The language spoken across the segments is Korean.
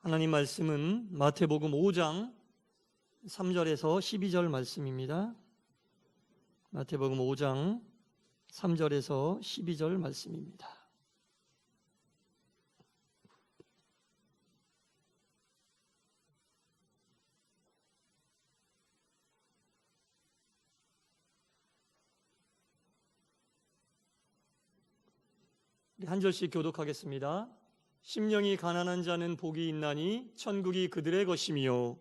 하나님 말씀은 마태복음 5장 3절에서 12절 말씀입니다. 마태복음 5장 3절에서 12절 말씀입니다. 한 절씩 교독하겠습니다. 심령이 가난한 자는 복이 있나니 천국이 그들의 것이며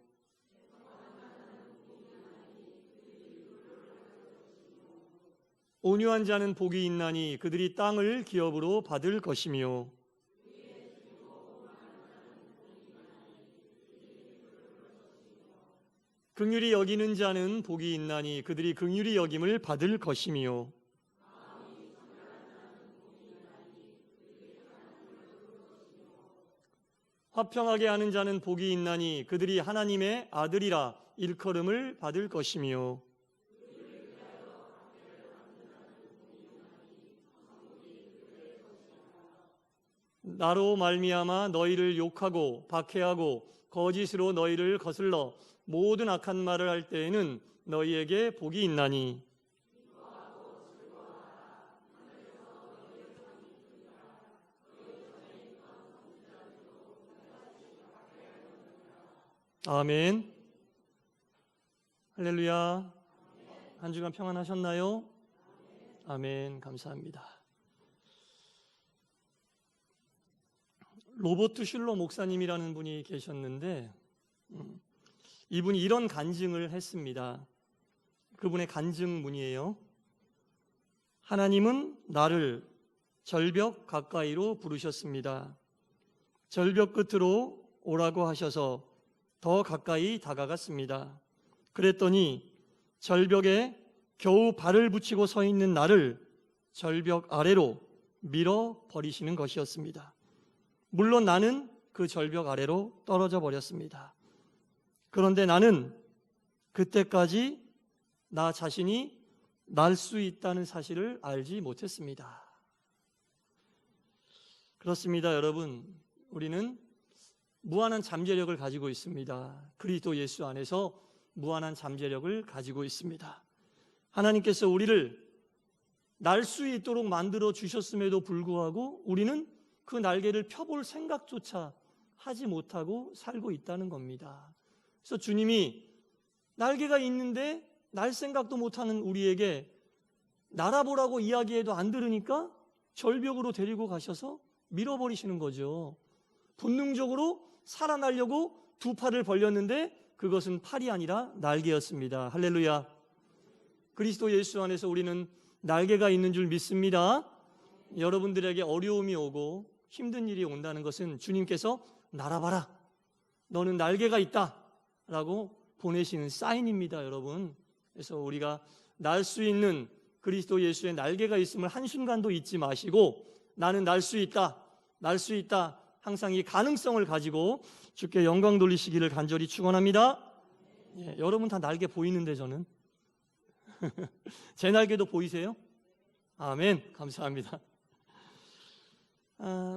온유한 자는 복이 있나니 그들이 땅을 기업으로 받을 것이며 긍휼히 여기는 자는 복이 있나니 그들이 긍휼히 여김을 받을 것이며 화평하게 하는 자는 복이 있나니 그들이 하나님의 아들이라 일컬음을 받을 것이며 나로 말미암아 너희를 욕하고 박해하고 거짓으로 너희를 거슬러 모든 악한 말을 할 때에는 너희에게 복이 있나니 아멘. 할렐루야. 한 주간 평안하셨나요? 아멘. 감사합니다. 로버트 슐러 목사님이라는 분이 계셨는데 이분이 이런 간증을 했습니다. 그분의 간증문이에요. 하나님은 나를 절벽 가까이로 부르셨습니다. 절벽 끝으로 오라고 하셔서 더 가까이 다가갔습니다. 그랬더니 절벽에 겨우 발을 붙이고 서 있는 나를 절벽 아래로 밀어버리시는 것이었습니다. 물론 나는 그 절벽 아래로 떨어져 버렸습니다. 그런데 나는 그때까지 나 자신이 날 수 있다는 사실을 알지 못했습니다. 그렇습니다, 여러분. 우리는 무한한 잠재력을 가지고 있습니다. 그리스도 예수 안에서 무한한 잠재력을 가지고 있습니다. 하나님께서 우리를 날 수 있도록 만들어 주셨음에도 불구하고 우리는 그 날개를 펴볼 생각조차 하지 못하고 살고 있다는 겁니다. 그래서 주님이 날개가 있는데 날 생각도 못하는 우리에게 날아보라고 이야기해도 안 들으니까 절벽으로 데리고 가셔서 밀어버리시는 거죠. 본능적으로 살아나려고 두 팔을 벌렸는데 그것은 팔이 아니라 날개였습니다. 할렐루야. 그리스도 예수 안에서 우리는 날개가 있는 줄 믿습니다. 여러분들에게 어려움이 오고 힘든 일이 온다는 것은 주님께서 날아봐라, 너는 날개가 있다 라고 보내시는 사인입니다, 여러분. 그래서 우리가 날 수 있는 그리스도 예수의 날개가 있음을 한순간도 잊지 마시고 나는 날 수 있다, 날 수 있다, 항상 이 가능성을 가지고 주께 영광 돌리시기를 간절히 축원합니다. 예, 여러분 다 날개 보이는데 저는 제 날개도 보이세요? 아멘. 감사합니다.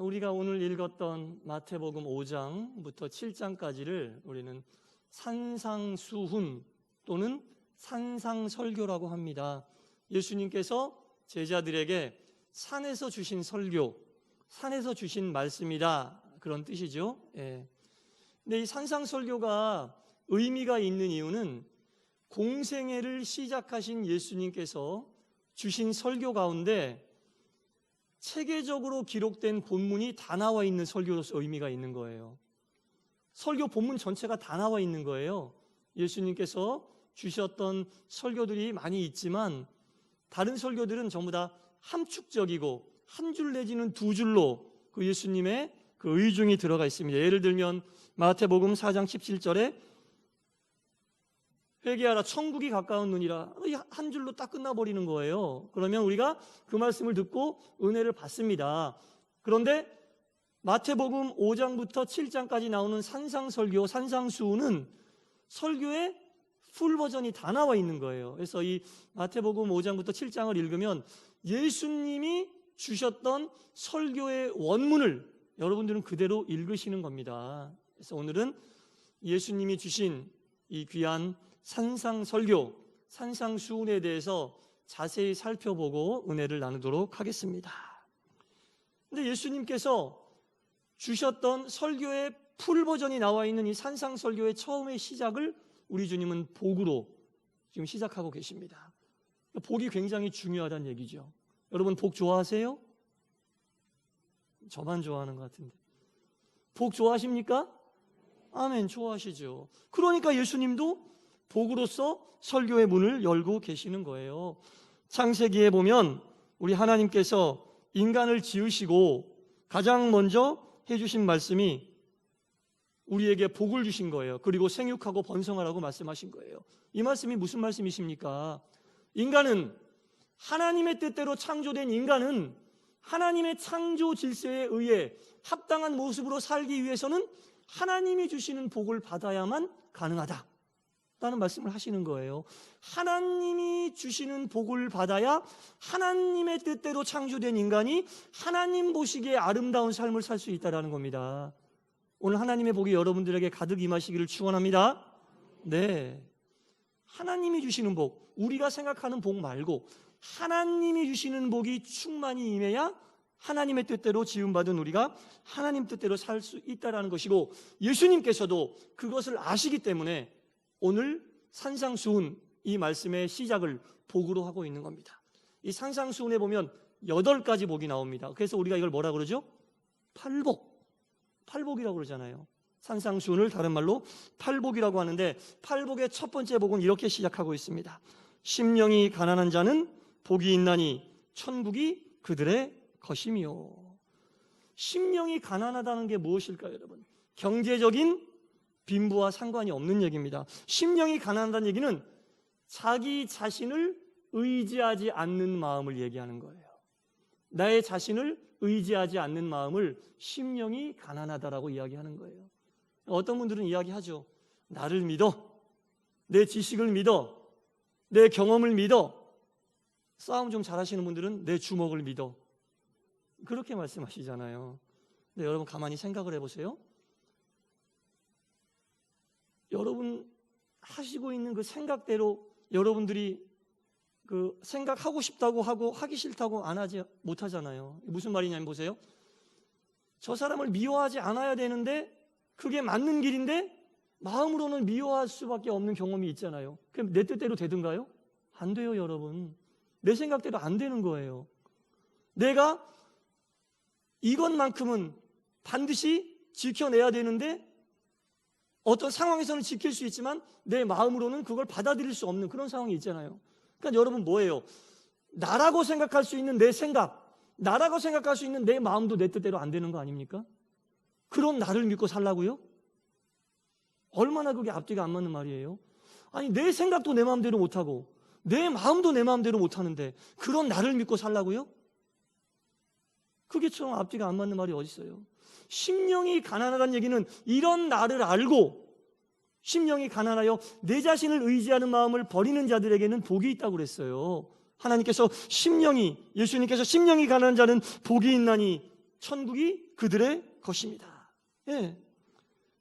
우리가 오늘 읽었던 마태복음 5장부터 7장까지를 우리는 산상수훈 또는 산상설교라고 합니다. 예수님께서 제자들에게 산에서 주신 설교, 산에서 주신 말씀이다, 그런 뜻이죠. 예. 근데 이 산상설교가 의미가 있는 이유는 공생애를 시작하신 예수님께서 주신 설교 가운데 체계적으로 기록된 본문이 다 나와 있는 설교로서 의미가 있는 거예요. 설교 본문 전체가 다 나와 있는 거예요. 예수님께서 주셨던 설교들이 많이 있지만 다른 설교들은 전부 다 함축적이고 한 줄 내지는 두 줄로 그 예수님의 그 의중이 들어가 있습니다. 예를 들면 마태복음 4장 17절에 회개하라 천국이 가까운 눈이라, 한 줄로 딱 끝나버리는 거예요. 그러면 우리가 그 말씀을 듣고 은혜를 받습니다. 그런데 마태복음 5장부터 7장까지 나오는 산상설교, 산상수훈은 설교의 풀 버전이 다 나와 있는 거예요. 그래서 이 마태복음 5장부터 7장을 읽으면 예수님이 주셨던 설교의 원문을 여러분들은 그대로 읽으시는 겁니다. 그래서 오늘은 예수님이 주신 이 귀한 산상설교, 산상수훈에 대해서 자세히 살펴보고 은혜를 나누도록 하겠습니다. 근데 예수님께서 주셨던 설교의 풀 버전이 나와 있는 이 산상설교의 처음의 시작을 우리 주님은 복으로 지금 시작하고 계십니다. 복이 굉장히 중요하다는 얘기죠. 여러분 복 좋아하세요? 저만 좋아하는 것 같은데. 복 좋아하십니까? 아멘, 좋아하시죠. 그러니까 예수님도 복으로서 설교의 문을 열고 계시는 거예요. 창세기에 보면 우리 하나님께서 인간을 지으시고 가장 먼저 해주신 말씀이 우리에게 복을 주신 거예요. 그리고 생육하고 번성하라고 말씀하신 거예요. 이 말씀이 무슨 말씀이십니까? 인간은 하나님의 뜻대로 창조된 인간은 하나님의 창조 질서에 의해 합당한 모습으로 살기 위해서는 하나님이 주시는 복을 받아야만 가능하다라는 말씀을 하시는 거예요. 하나님이 주시는 복을 받아야 하나님의 뜻대로 창조된 인간이 하나님 보시기에 아름다운 삶을 살 수 있다는 겁니다. 오늘 하나님의 복이 여러분들에게 가득 임하시기를 축원합니다. 네, 하나님이 주시는 복, 우리가 생각하는 복 말고 하나님이 주시는 복이 충만히 임해야 하나님의 뜻대로 지음받은 우리가 하나님 뜻대로 살 수 있다는 것이고, 예수님께서도 그것을 아시기 때문에 오늘 산상수훈 이 말씀의 시작을 복으로 하고 있는 겁니다. 이 산상수훈에 보면 8가지 복이 나옵니다. 그래서 우리가 이걸 뭐라 그러죠? 팔복이라고 그러잖아요. 산상수훈을 다른 말로 팔복이라고 하는데, 팔복의 첫 번째 복은 이렇게 시작하고 있습니다. 심령이 가난한 자는 복이 있나니 천국이 그들의 것이며. 심령이 가난하다는 게 무엇일까요, 여러분? 경제적인 빈부와 상관이 없는 얘기입니다. 심령이 가난하다는 얘기는 자기 자신을 의지하지 않는 마음을 얘기하는 거예요. 나의 자신을 의지하지 않는 마음을 심령이 가난하다라고 이야기하는 거예요. 어떤 분들은 이야기하죠. 나를 믿어, 내 지식을 믿어, 내 경험을 믿어. 싸움 좀 잘하시는 분들은 내 주먹을 믿어, 그렇게 말씀하시잖아요. 근데 여러분 가만히 생각을 해보세요. 여러분 하시고 있는 그 생각대로 여러분들이 그 생각하고 싶다고 하고 하기 싫다고 안 하지 못하잖아요. 무슨 말이냐면 보세요. 저 사람을 미워하지 않아야 되는데 그게 맞는 길인데 마음으로는 미워할 수밖에 없는 경험이 있잖아요. 그럼 내 뜻대로 되든가요? 안 돼요, 여러분. 내 생각대로 안 되는 거예요. 내가 이것만큼은 반드시 지켜내야 되는데 어떤 상황에서는 지킬 수 있지만 내 마음으로는 그걸 받아들일 수 없는 그런 상황이 있잖아요. 그러니까 여러분 뭐예요? 나라고 생각할 수 있는 내 생각, 나라고 생각할 수 있는 내 마음도 내 뜻대로 안 되는 거 아닙니까? 그런 나를 믿고 살라고요? 얼마나 그게 앞뒤가 안 맞는 말이에요? 아니 내 생각도 내 마음대로 못하고 내 마음도 내 마음대로 못하는데 그런 나를 믿고 살라고요? 그게 좀 앞뒤가 안 맞는 말이 어디 있어요? 심령이 가난하다는 얘기는 이런 나를 알고 심령이 가난하여 내 자신을 의지하는 마음을 버리는 자들에게는 복이 있다고 그랬어요. 하나님께서 예수님께서 심령이 가난한 자는 복이 있나니 천국이 그들의 것입니다. 예,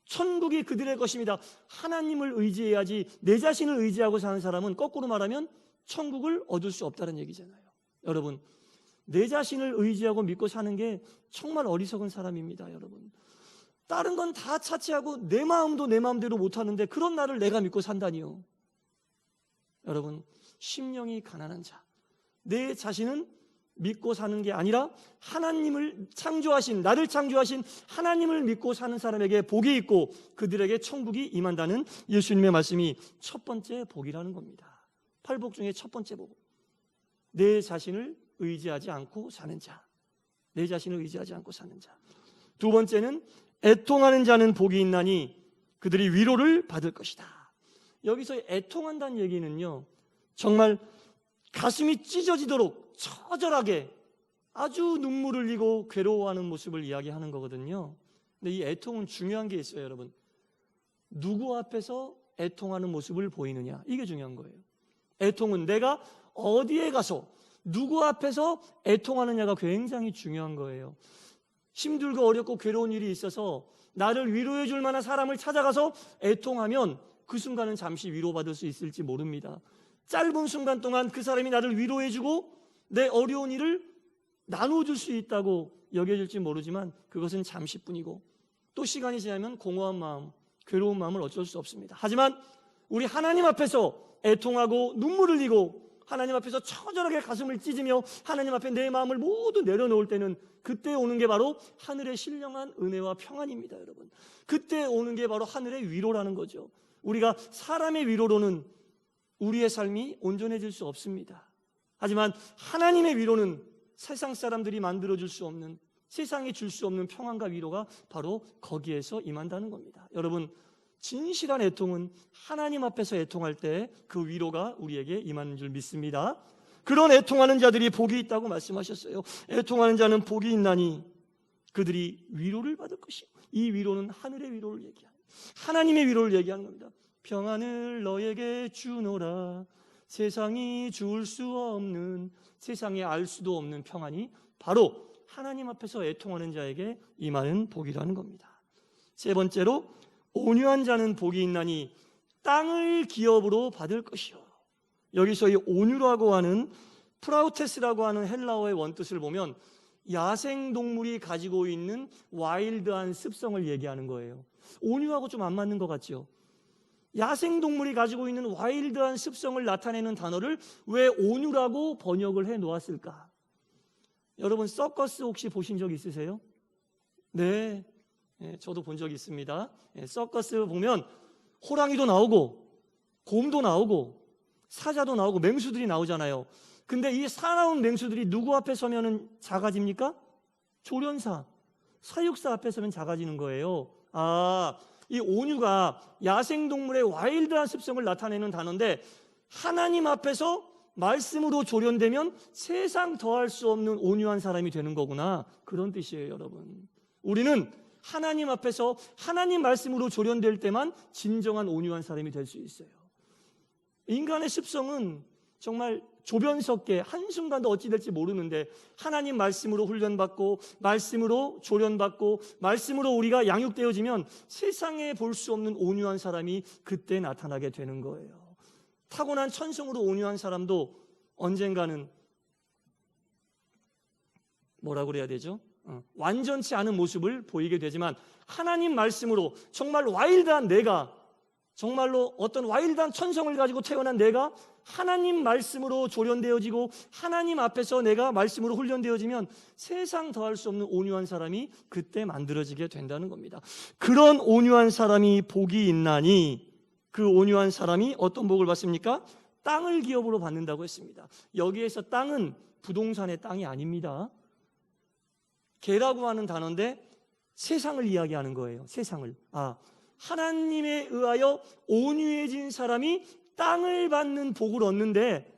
천국이 그들의 것입니다. 하나님을 의지해야지 내 자신을 의지하고 사는 사람은 거꾸로 말하면 천국을 얻을 수 없다는 얘기잖아요. 여러분, 내 자신을 의지하고 믿고 사는 게 정말 어리석은 사람입니다. 여러분, 다른 건 다 차치하고 내 마음도 내 마음대로 못하는데 그런 나를 내가 믿고 산다니요. 여러분, 심령이 가난한 자, 내 자신은 믿고 사는 게 아니라 하나님을 창조하신, 나를 창조하신 하나님을 믿고 사는 사람에게 복이 있고 그들에게 천국이 임한다는 예수님의 말씀이 첫 번째 복이라는 겁니다. 팔복 중에 첫 번째 복, 내 자신을 의지하지 않고 사는 자, 내 자신을 의지하지 않고 사는 자. 두 번째는 애통하는 자는 복이 있나니 그들이 위로를 받을 것이다. 여기서 애통한다는 얘기는요, 정말 가슴이 찢어지도록 처절하게 아주 눈물을 흘리고 괴로워하는 모습을 이야기하는 거거든요. 근데 이 애통은 중요한 게 있어요, 여러분. 누구 앞에서 애통하는 모습을 보이느냐, 이게 중요한 거예요. 애통은 내가 어디에 가서 누구 앞에서 애통하느냐가 굉장히 중요한 거예요. 힘들고 어렵고 괴로운 일이 있어서 나를 위로해 줄 만한 사람을 찾아가서 애통하면 그 순간은 잠시 위로받을 수 있을지 모릅니다. 짧은 순간 동안 그 사람이 나를 위로해 주고 내 어려운 일을 나눠줄 수 있다고 여겨질지 모르지만 그것은 잠시뿐이고 또 시간이 지나면 공허한 마음, 괴로운 마음을 어쩔 수 없습니다. 하지만 우리 하나님 앞에서 애통하고 눈물을 흘리고 하나님 앞에서 처절하게 가슴을 찢으며 하나님 앞에 내 마음을 모두 내려놓을 때는 그때 오는 게 바로 하늘의 신령한 은혜와 평안입니다. 여러분, 그때 오는 게 바로 하늘의 위로라는 거죠. 우리가 사람의 위로로는 우리의 삶이 온전해질 수 없습니다. 하지만 하나님의 위로는 세상 사람들이 만들어줄 수 없는, 세상이 줄 수 없는 평안과 위로가 바로 거기에서 임한다는 겁니다. 여러분, 진실한 애통은 하나님 앞에서 애통할 때 그 위로가 우리에게 임하는 줄 믿습니다. 그런 애통하는 자들이 복이 있다고 말씀하셨어요. 애통하는 자는 복이 있나니 그들이 위로를 받을 것이요. 이 위로는 하늘의 위로를 얘기하는, 하나님의 위로를 얘기하는 겁니다. 평안을 너에게 주노라. 세상이 줄 수 없는, 세상에 알 수도 없는 평안이 바로 하나님 앞에서 애통하는 자에게 임하는 복이라는 겁니다. 세 번째로, 온유한 자는 복이 있나니 땅을 기업으로 받을 것이요. 여기서 이 온유라고 하는, 프라우테스라고 하는 헬라어의 원뜻을 보면 야생동물이 가지고 있는 와일드한 습성을 얘기하는 거예요. 온유하고 좀 안 맞는 것 같죠? 야생동물이 가지고 있는 와일드한 습성을 나타내는 단어를 왜 온유라고 번역을 해 놓았을까? 여러분, 서커스 혹시 보신 적 있으세요? 네, 저도 본 적 있습니다. 서커스 보면 호랑이도 나오고 곰도 나오고 사자도 나오고 맹수들이 나오잖아요. 근데 이 사나운 맹수들이 누구 앞에 서면은 작아집니까? 조련사, 사육사 앞에 서면 작아지는 거예요. 이 온유가 야생동물의 와일드한 습성을 나타내는 단어인데 하나님 앞에서 말씀으로 조련되면 세상 더할 수 없는 온유한 사람이 되는 거구나, 그런 뜻이에요. 여러분, 우리는 하나님 앞에서 하나님 말씀으로 조련될 때만 진정한 온유한 사람이 될 수 있어요. 인간의 습성은 정말 조변석계, 한순간도 어찌 될지 모르는데 하나님 말씀으로 훈련받고 말씀으로 조련받고 말씀으로 우리가 양육되어지면 세상에 볼 수 없는 온유한 사람이 그때 나타나게 되는 거예요. 타고난 천성으로 온유한 사람도 언젠가는 뭐라고 그래야 되죠? 완전치 않은 모습을 보이게 되지만 하나님 말씀으로 정말 와일드한 내가, 정말로 어떤 와일드한 천성을 가지고 태어난 내가 하나님 말씀으로 조련되어지고 하나님 앞에서 내가 말씀으로 훈련되어지면 세상 더할 수 없는 온유한 사람이 그때 만들어지게 된다는 겁니다. 그런 온유한 사람이 복이 있나니, 그 온유한 사람이 어떤 복을 받습니까? 땅을 기업으로 받는다고 했습니다. 여기에서 땅은 부동산의 땅이 아닙니다. 개라고 하는 단어인데 세상을 이야기하는 거예요. 세상을. 하나님에 의하여 온유해진 사람이 땅을 받는 복을 얻는데,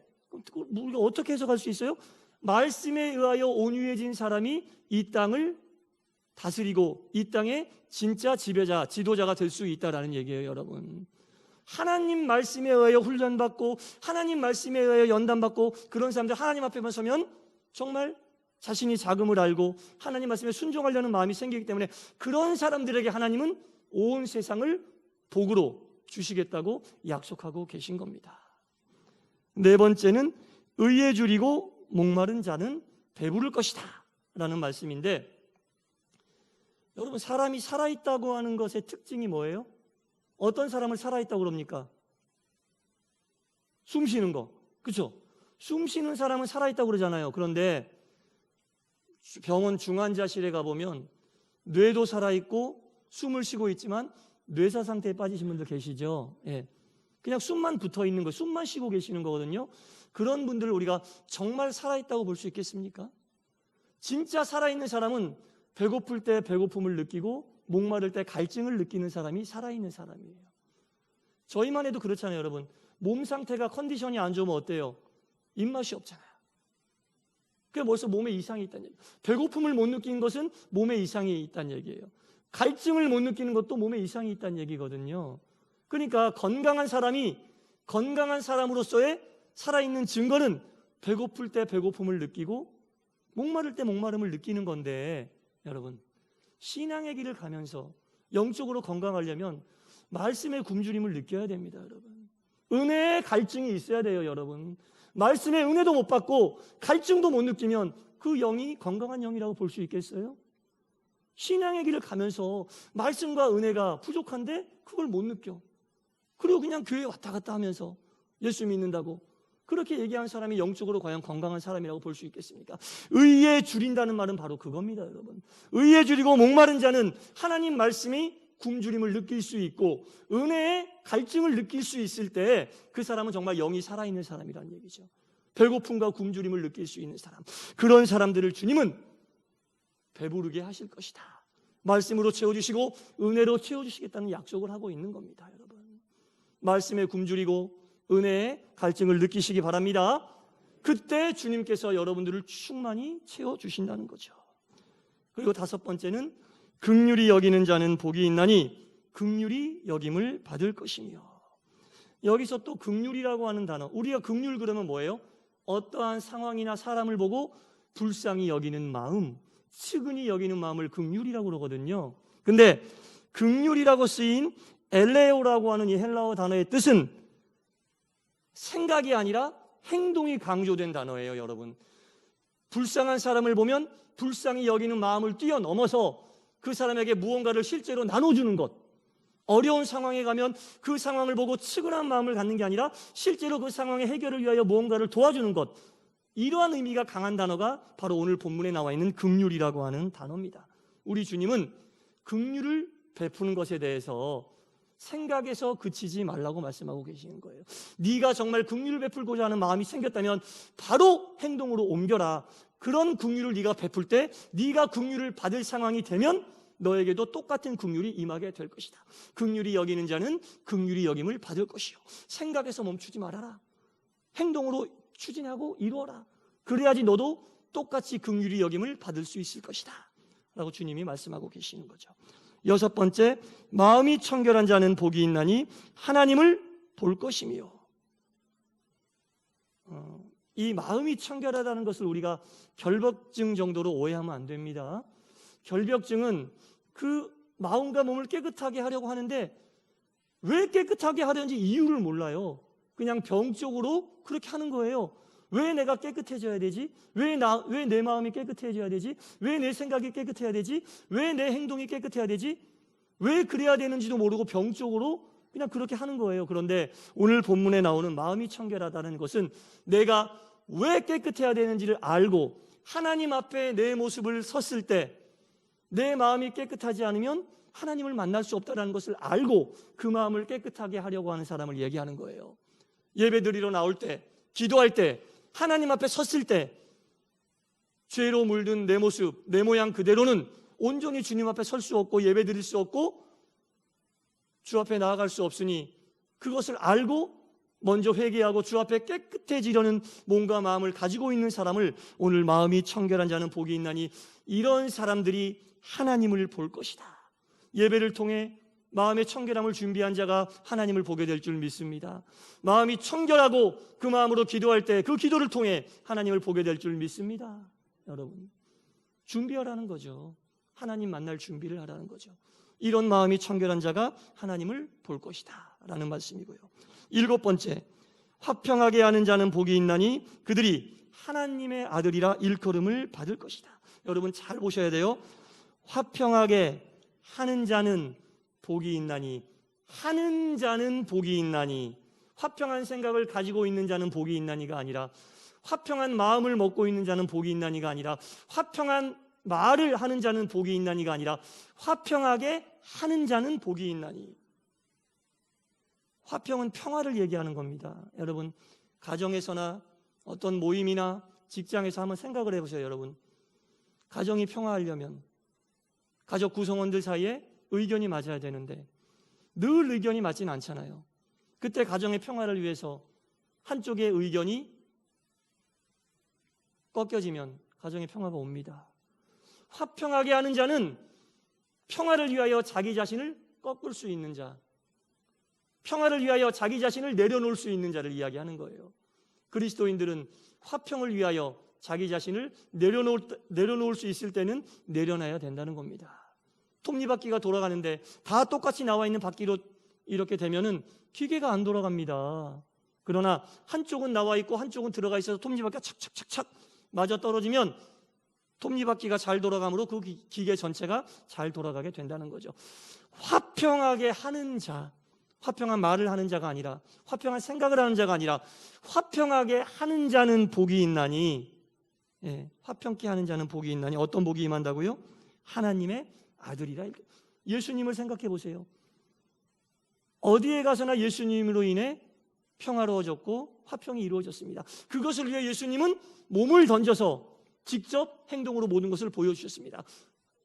우리가 어떻게 해석할 수 있어요? 말씀에 의하여 온유해진 사람이 이 땅을 다스리고 이 땅의 진짜 지배자, 지도자가 될 수 있다라는 얘기예요. 여러분, 하나님 말씀에 의하여 훈련받고 하나님 말씀에 의하여 연단받고 그런 사람들 하나님 앞에만 서면 정말 자신이 자금을 알고 하나님 말씀에 순종하려는 마음이 생기기 때문에 그런 사람들에게 하나님은 온 세상을 복으로 주시겠다고 약속하고 계신 겁니다. 네 번째는, 의에 줄이고 목마른 자는 배부를 것이다 라는 말씀인데, 여러분, 사람이 살아있다고 하는 것의 특징이 뭐예요? 어떤 사람을 살아있다고 그럽니까? 숨 쉬는 거, 그렇죠? 숨 쉬는 사람은 살아있다고 그러잖아요. 그런데 병원 중환자실에 가보면 뇌도 살아있고 숨을 쉬고 있지만 뇌사 상태에 빠지신 분들 계시죠? 그냥 숨만 붙어 있는 거, 숨만 쉬고 계시는 거거든요. 그런 분들을 우리가 정말 살아있다고 볼 수 있겠습니까? 진짜 살아있는 사람은 배고플 때 배고픔을 느끼고 목마를 때 갈증을 느끼는 사람이 살아있는 사람이에요. 저희만 해도 그렇잖아요. 여러분, 몸 상태가, 컨디션이 안 좋으면 어때요? 입맛이 없잖아요. 그게 벌써 몸에 이상이 있다는 얘기예요. 배고픔을 못 느끼는 것은 몸에 이상이 있다는 얘기예요. 갈증을 못 느끼는 것도 몸에 이상이 있다는 얘기거든요. 그러니까 건강한 사람이 건강한 사람으로서의 살아있는 증거는 배고플 때 배고픔을 느끼고 목마를 때 목마름을 느끼는 건데, 여러분, 신앙의 길을 가면서 영적으로 건강하려면 말씀의 굶주림을 느껴야 됩니다, 여러분. 은혜의 갈증이 있어야 돼요, 여러분. 말씀의 은혜도 못 받고 갈증도 못 느끼면 그 영이 건강한 영이라고 볼 수 있겠어요? 신앙의 길을 가면서 말씀과 은혜가 부족한데 그걸 못 느껴. 그리고 그냥 교회 왔다 갔다 하면서 예수 믿는다고 그렇게 얘기한 사람이 영적으로 과연 건강한 사람이라고 볼 수 있겠습니까? 의에 줄인다는 말은 바로 그겁니다, 여러분. 의에 줄이고 목마른 자는 하나님 말씀이 굶주림을 느낄 수 있고 은혜의 갈증을 느낄 수 있을 때 그 사람은 정말 영이 살아있는 사람이라는 얘기죠. 배고픔과 굶주림을 느낄 수 있는 사람, 그런 사람들을 주님은 배부르게 하실 것이다. 말씀으로 채워주시고 은혜로 채워주시겠다는 약속을 하고 있는 겁니다, 여러분. 말씀에 굶주리고 은혜의 갈증을 느끼시기 바랍니다. 그때 주님께서 여러분들을 충만히 채워주신다는 거죠. 그리고 다섯 번째는 긍휼히 여기는 자는 복이 있나니 긍휼히 여김을 받을 것이며. 여기서 또 긍휼이라고 하는 단어, 우리가 긍휼 그러면 뭐예요? 어떠한 상황이나 사람을 보고 불쌍히 여기는 마음, 측은히 여기는 마음을 긍휼이라고 그러거든요. 근데 긍휼이라고 쓰인 엘레오라고 하는 이 헬라어 단어의 뜻은 생각이 아니라 행동이 강조된 단어예요, 여러분. 불쌍한 사람을 보면 불쌍히 여기는 마음을 뛰어넘어서 그 사람에게 무언가를 실제로 나눠주는 것, 어려운 상황에 가면 그 상황을 보고 측은한 마음을 갖는 게 아니라 실제로 그 상황의 해결을 위하여 무언가를 도와주는 것, 이러한 의미가 강한 단어가 바로 오늘 본문에 나와 있는 긍휼이라고 하는 단어입니다. 우리 주님은 긍휼을 베푸는 것에 대해서 생각에서 그치지 말라고 말씀하고 계시는 거예요. 네가 정말 긍휼을 베풀고자 하는 마음이 생겼다면 바로 행동으로 옮겨라. 그런 긍휼을 네가 베풀 때 네가 긍휼을 받을 상황이 되면 너에게도 똑같은 긍휼이 임하게 될 것이다. 긍휼히 여기는 자는 긍휼히 여김을 받을 것이요. 생각에서 멈추지 말아라. 행동으로 추진하고 이루어라. 그래야지 너도 똑같이 긍휼히 여김을 받을 수 있을 것이다 라고 주님이 말씀하고 계시는 거죠. 여섯 번째, 마음이 청결한 자는 복이 있나니 하나님을 볼 것이며. 이 마음이 청결하다는 것을 우리가 결벽증 정도로 오해하면 안 됩니다. 결벽증은 그 마음과 몸을 깨끗하게 하려고 하는데 왜 깨끗하게 하려는지 이유를 몰라요. 그냥 병적으로 그렇게 하는 거예요. 왜 내가 깨끗해져야 되지? 왜 내 마음이 깨끗해져야 되지? 왜 내 생각이 깨끗해야 되지? 왜 내 행동이 깨끗해야 되지? 왜 그래야 되는지도 모르고 병적으로 그냥 그렇게 하는 거예요. 그런데 오늘 본문에 나오는 마음이 청결하다는 것은 내가 왜 깨끗해야 되는지를 알고 하나님 앞에 내 모습을 섰을 때 내 마음이 깨끗하지 않으면 하나님을 만날 수 없다는 것을 알고 그 마음을 깨끗하게 하려고 하는 사람을 얘기하는 거예요. 예배드리러 나올 때, 기도할 때, 하나님 앞에 섰을 때 죄로 물든 내 모습, 내 모양 그대로는 온전히 주님 앞에 설 수 없고 예배드릴 수 없고 주 앞에 나아갈 수 없으니 그것을 알고 먼저 회개하고 주 앞에 깨끗해지려는 몸과 마음을 가지고 있는 사람을 오늘 마음이 청결한 자는 복이 있나니 이런 사람들이 하나님을 볼 것이다. 예배를 통해 마음의 청결함을 준비한 자가 하나님을 보게 될 줄 믿습니다. 마음이 청결하고 그 마음으로 기도할 때 그 기도를 통해 하나님을 보게 될 줄 믿습니다. 여러분, 준비하라는 거죠. 하나님 만날 준비를 하라는 거죠. 이런 마음이 청결한 자가 하나님을 볼 것이다 라는 말씀이고요. 일곱 번째, 화평하게 하는 자는 복이 있나니 그들이 하나님의 아들이라 일컬음을 받을 것이다. 여러분 잘 보셔야 돼요. 화평하게 하는 자는 복이 있나니, 하는 자는 복이 있나니, 화평한 생각을 가지고 있는 자는 복이 있나니가 아니라, 화평한 마음을 먹고 있는 자는 복이 있나니가 아니라, 화평한 말을 하는 자는 복이 있나니가 아니라, 화평하게 하는 자는 복이 있나니. 화평은 평화를 얘기하는 겁니다. 여러분, 가정에서나 어떤 모임이나 직장에서 한번 생각을 해보세요. 여러분, 가정이 평화하려면 가족 구성원들 사이에 의견이 맞아야 되는데 늘 의견이 맞지는 않잖아요. 그때 가정의 평화를 위해서 한쪽의 의견이 꺾여지면 가정의 평화가 옵니다. 화평하게 하는 자는 평화를 위하여 자기 자신을 꺾을 수 있는 자, 평화를 위하여 자기 자신을 내려놓을 수 있는 자를 이야기하는 거예요. 그리스도인들은 화평을 위하여 자기 자신을 내려놓을 수 있을 때는 내려놔야 된다는 겁니다. 톱니바퀴가 돌아가는데 다 똑같이 나와 있는 바퀴로 이렇게 되면은 기계가 안 돌아갑니다. 그러나 한쪽은 나와 있고 한쪽은 들어가 있어서 톱니바퀴가 착착착착 맞아 떨어지면 톱니바퀴가 잘 돌아가므로 그 기계 전체가 잘 돌아가게 된다는 거죠. 화평하게 하는 자, 화평한 말을 하는 자가 아니라, 화평한 생각을 하는 자가 아니라 화평하게 하는 자는 복이 있나니, 화평케 하는 자는 복이 있나니. 어떤 복이 임한다고요? 하나님의 아들이라. 예수님을 생각해 보세요. 어디에 가서나 예수님으로 인해 평화로워졌고 화평이 이루어졌습니다. 그것을 위해 예수님은 몸을 던져서 직접 행동으로 모든 것을 보여주셨습니다.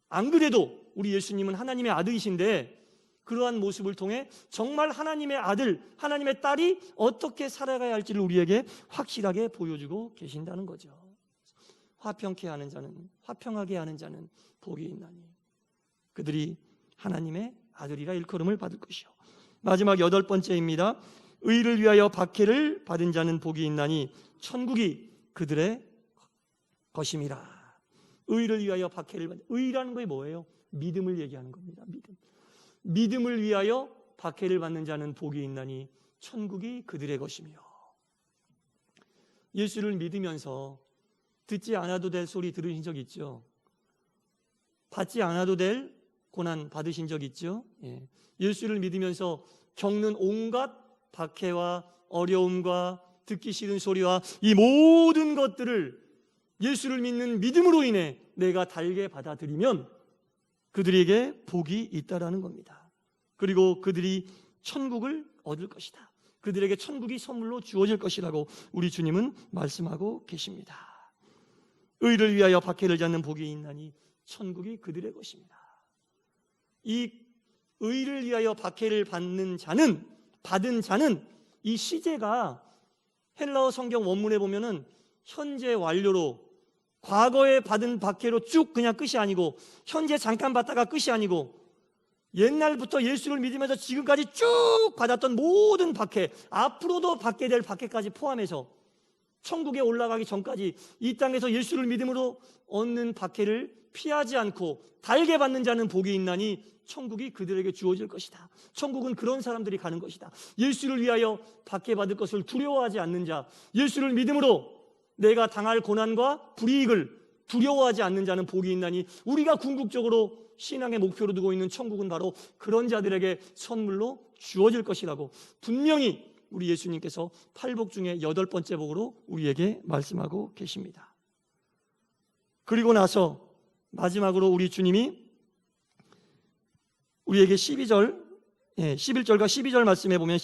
안 그래도 우리 예수님은 하나님의 아들이신데 그러한 모습을 통해 정말 하나님의 아들, 하나님의 딸이 어떻게 살아가야 할지를 우리에게 확실하게 보여주고 계신다는 거죠. 화평케 하는 자는, 화평하게 하는 자는 복이 있나니 그들이 하나님의 아들이라 일컬음을 받을 것이요. 마지막 8번째입니다. 의를 위하여 박해를 받은 자는 복이 있나니 천국이 그들의 것임이라. 의를 위하여 박해를 받은, 의라는 게 뭐예요? 믿음을 얘기하는 겁니다. 믿음을 위하여 박해를 받는 자는 복이 있나니 천국이 그들의 것이며. 예수를 믿으면서 듣지 않아도 될 소리 들으신 적 있죠? 받지 않아도 될 고난 받으신 적 있죠? 예수를 믿으면서 겪는 온갖 박해와 어려움과 듣기 싫은 소리와 이 모든 것들을 예수를 믿는 믿음으로 인해 내가 달게 받아들이면 그들에게 복이 있다라는 겁니다. 그리고 그들이 천국을 얻을 것이다. 그들에게 천국이 선물로 주어질 것이라고 우리 주님은 말씀하고 계십니다. 의를 위하여 박해를 받는 복이 있나니 천국이 그들의 것입니다. 이 의를 위하여 박해를 받은 자는 이 시제가 헬라어 성경 원문에 보면은 현재 완료로, 과거에 받은 박해로 쭉 그냥 끝이 아니고, 현재 잠깐 받다가 끝이 아니고, 옛날부터 예수를 믿으면서 지금까지 쭉 받았던 모든 박해, 앞으로도 받게 될 박해까지 포함해서 천국에 올라가기 전까지 이 땅에서 예수를 믿음으로 얻는 박해를 피하지 않고 달게 받는 자는 복이 있나니 천국이 그들에게 주어질 것이다. 천국은 그런 사람들이 가는 것이다. 예수를 위하여 박해받을 것을 두려워하지 않는 자, 예수를 믿음으로 내가 당할 고난과 불이익을 두려워하지 않는 자는 복이 있나니 우리가 궁극적으로 신앙의 목표로 두고 있는 천국은 바로 그런 자들에게 선물로 주어질 것이라고 분명히 우리 예수님께서 8복 중에 8번째 복으로 우리에게 말씀하고 계십니다. 그리고 나서 마지막으로 우리 주님이 우리에게 11절과 12절 말씀해 보면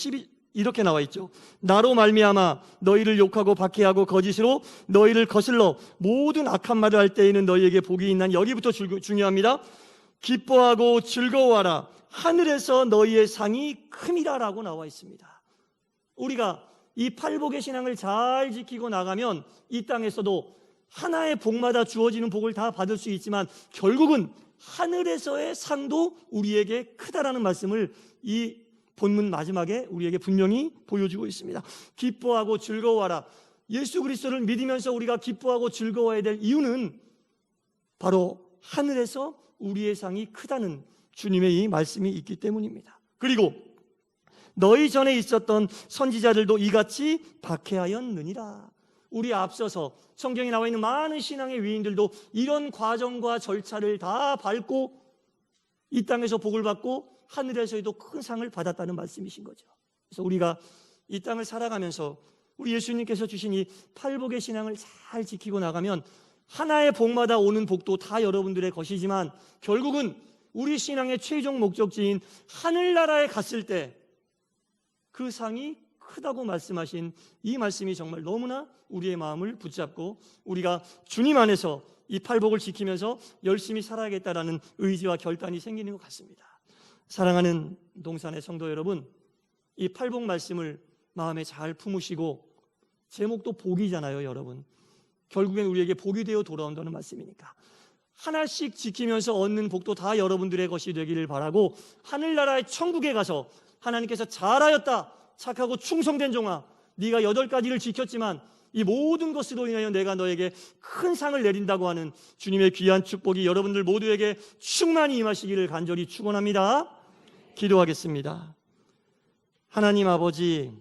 이렇게 나와 있죠. 나로 말미암아 너희를 욕하고 박해하고 거짓으로 너희를 거슬러 모든 악한 말을 할 때에는 너희에게 복이 있나니. 여기부터 중요합니다. 기뻐하고 즐거워하라. 하늘에서 너희의 상이 큼이라라고 나와 있습니다. 우리가 이 팔복의 신앙을 잘 지키고 나가면 이 땅에서도 하나의 복마다 주어지는 복을 다 받을 수 있지만 결국은 하늘에서의 상도 우리에게 크다라는 말씀을 이 본문 마지막에 우리에게 분명히 보여주고 있습니다. 기뻐하고 즐거워하라. 예수 그리스도를 믿으면서 우리가 기뻐하고 즐거워해야 될 이유는 바로 하늘에서 우리의 상이 크다는 주님의 이 말씀이 있기 때문입니다. 그리고 너희 전에 있었던 선지자들도 이같이 박해하였느니라. 우리 앞서서 성경에 나와 있는 많은 신앙의 위인들도 이런 과정과 절차를 다 밟고 이 땅에서 복을 받고 하늘에서도 큰 상을 받았다는 말씀이신 거죠. 그래서 우리가 이 땅을 살아가면서 우리 예수님께서 주신 이 팔복의 신앙을 잘 지키고 나가면 하나의 복마다 오는 복도 다 여러분들의 것이지만 결국은 우리 신앙의 최종 목적지인 하늘나라에 갔을 때 그 상이 크다고 말씀하신 이 말씀이 정말 너무나 우리의 마음을 붙잡고 우리가 주님 안에서 이 팔복을 지키면서 열심히 살아야겠다라는 의지와 결단이 생기는 것 같습니다. 사랑하는 동산의 성도 여러분, 이 팔복 말씀을 마음에 잘 품으시고, 제목도 복이잖아요, 여러분. 결국엔 우리에게 복이 되어 돌아온다는 말씀이니까 하나씩 지키면서 얻는 복도 다 여러분들의 것이 되기를 바라고, 하늘나라의 천국에 가서 하나님께서 잘하였다, 착하고 충성된 종아, 네가 8가지를 지켰지만 이 모든 것으로 인하여 내가 너에게 큰 상을 내린다고 하는 주님의 귀한 축복이 여러분들 모두에게 충만히 임하시기를 간절히 축원합니다. 기도하겠습니다. 하나님 아버지,